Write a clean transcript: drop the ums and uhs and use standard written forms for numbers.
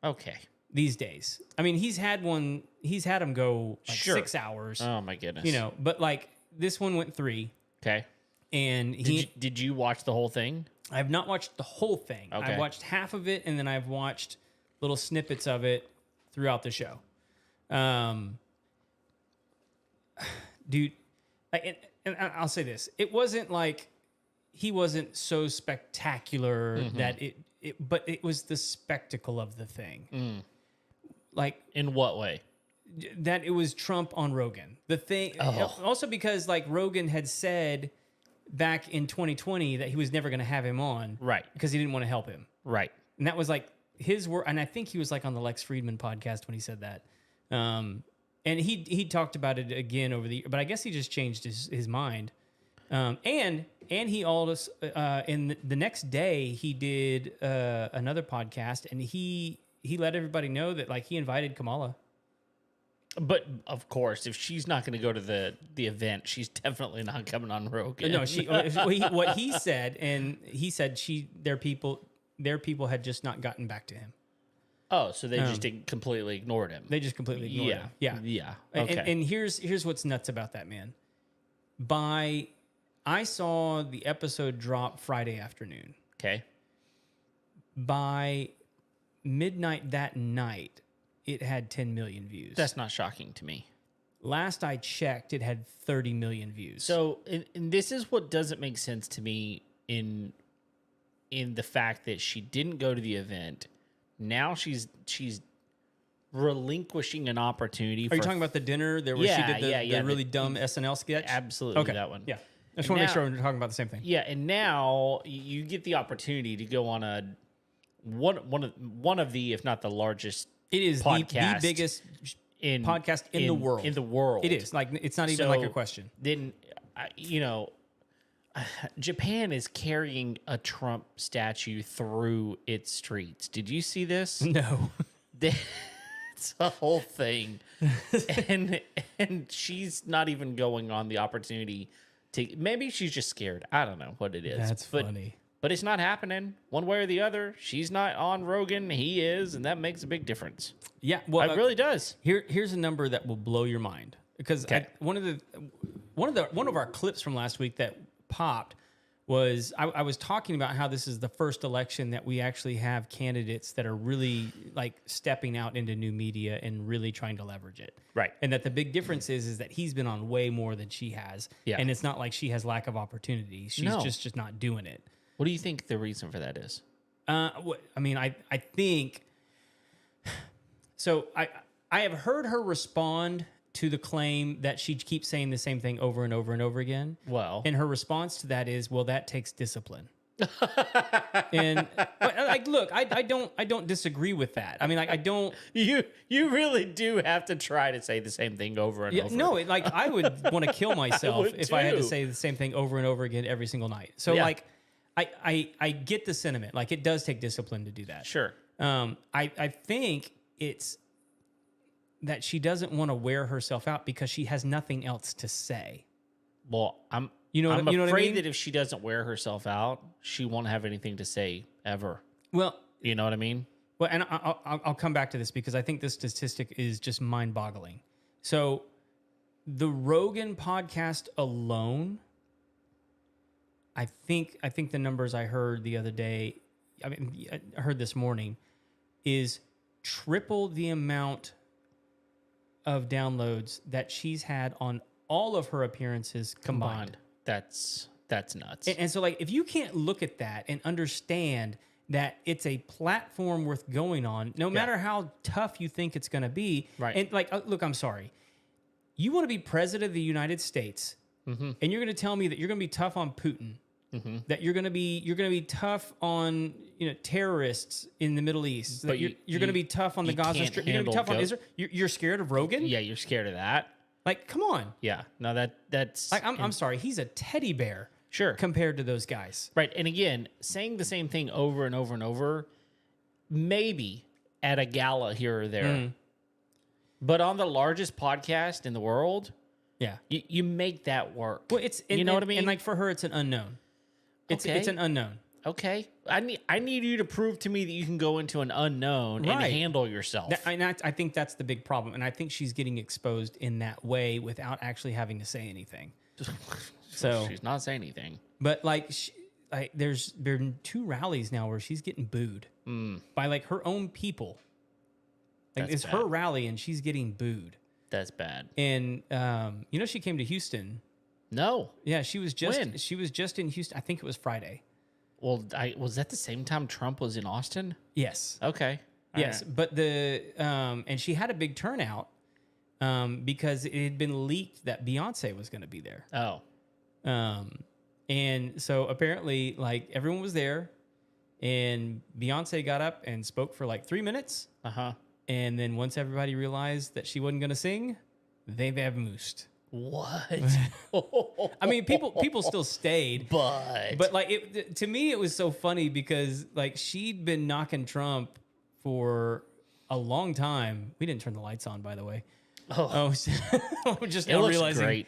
Okay. these days. I mean, he's had them go like Sure. 6 hours. Oh my goodness. You know, but like this one went 3. Okay. And Did you watch the whole thing? I have not watched the whole thing. Okay. I watched half of it, and then I've watched little snippets of it throughout the show. Dude, and I'll say this: it wasn't like he wasn't so spectacular that but it was the spectacle of the thing. Like, In what way? that it was Trump on Rogan. The thing, also because like Rogan had said back in 2020 that he was never going to have him on, Right. Because he didn't want to help him, Right. and that was like his word. And I think he was like on the Lex Friedman podcast when he said that. And he talked about it again over the year, but I guess he just changed his mind. And he also in the next day he did another podcast, and he let everybody know that like he invited Kamala. But of course, if she's not going to go to the event, she's definitely not coming on Rogan. No, what he said, and he said their people had just not gotten back to him. Oh, so they just completely ignored him. They just completely ignored him. Yeah. Yeah. Okay. And here's what's nuts about that, man. I saw the episode drop Friday afternoon. Okay. By midnight that night, it had 10 million views. That's not shocking to me. Last I checked, it had 30 million views. So, and this is what doesn't make sense to me in the fact that she didn't go to the event. Now she's relinquishing an opportunity. Are you talking about the dinner there where she did the really dumb SNL sketch? Absolutely, okay. that one. Yeah. I just want to make sure we're talking about the same thing. Yeah, and now you get the opportunity to go on one of the, if not the largest, it is the biggest podcast in the world. In the world, it is like it's not even like a question. Then, Japan is carrying a Trump statue through its streets. Did you see this? No. It's a whole thing, and she's not even going on the opportunity to. Maybe she's just scared. I don't know what it is. That's funny. But it's not happening one way or the other. She's not on Rogan. He is, and that makes a big difference. Yeah, well, it really does. Here's a number that will blow your mind because one of our clips from last week that popped was I was talking about how this is the first election that we actually have candidates that are really like stepping out into new media and really trying to leverage it. Right. And that the big difference is that he's been on way more than she has. Yeah. And it's not like she has lack of opportunity. She's just not doing it. What do you think the reason for that is? I mean, I think so. I have heard her respond to the claim that she keeps saying the same thing over and over and over again. Well, and her response to that is, well, that takes discipline. And like, look, I don't disagree with that. I mean, like, I don't. You really do have to try to say the same thing over and over. No, like I would want to kill myself if I had to say the same thing over and over again every single night. So like, I get the sentiment. Like, it does take discipline to do that. Sure. I think it's that she doesn't want to wear herself out because she has nothing else to say. Well, I'm afraid that if she doesn't wear herself out, she won't have anything to say ever. Well, you know what I mean? Well, and I'll come back to this because I think this statistic is just mind-boggling. So the Rogan podcast alone, I think the numbers I heard the other day, I heard this morning, is triple the amount of downloads that she's had on all of her appearances combined. That's nuts. And so, like, if you can't look at that and understand that it's a platform worth going on, no matter how tough you think it's going to be. Right. And like, look, I'm sorry. You want to be president of the United States, and you're going to tell me that you're going to be tough on Putin, that you're going to be tough on terrorists in the Middle East, that you're going to be tough on the Gaza Strip, you're going to be tough on Israel. You're scared of Rogan? Yeah, you're scared of that. Like, come on. Yeah. No, that's like, I'm sorry. He's a teddy bear. Sure. Compared to those guys. Right. And again, saying the same thing over and over and over, maybe at a gala here or there, but on the largest podcast in the world, you make that work. Well, you know what I mean? And like for her, it's an unknown. It's an unknown. Okay. I need you to prove to me that you can go into an unknown and handle yourself. I think that's the big problem, and I think she's getting exposed in that way without actually having to say anything. So she's not saying anything. But like, there's been 2 rallies now where she's getting booed by like her own people. Like it's her rally and she's getting booed. That's bad. And she came to Houston. No. Yeah, she was just in Houston. I think it was Friday. Well, was that the same time Trump was in Austin? Yes. Okay. Yes, right. But and she had a big turnout because it had been leaked that Beyonce was going to be there. Oh. And so apparently, like, everyone was there, and Beyonce got up and spoke for like 3 minutes. And then once everybody realized that she wasn't going to sing, they vamoosed. What? I mean, people still stayed, but like to me, it was so funny because like she'd been knocking Trump for a long time. We didn't turn the lights on, by the way. Oh, just now realizing. Great.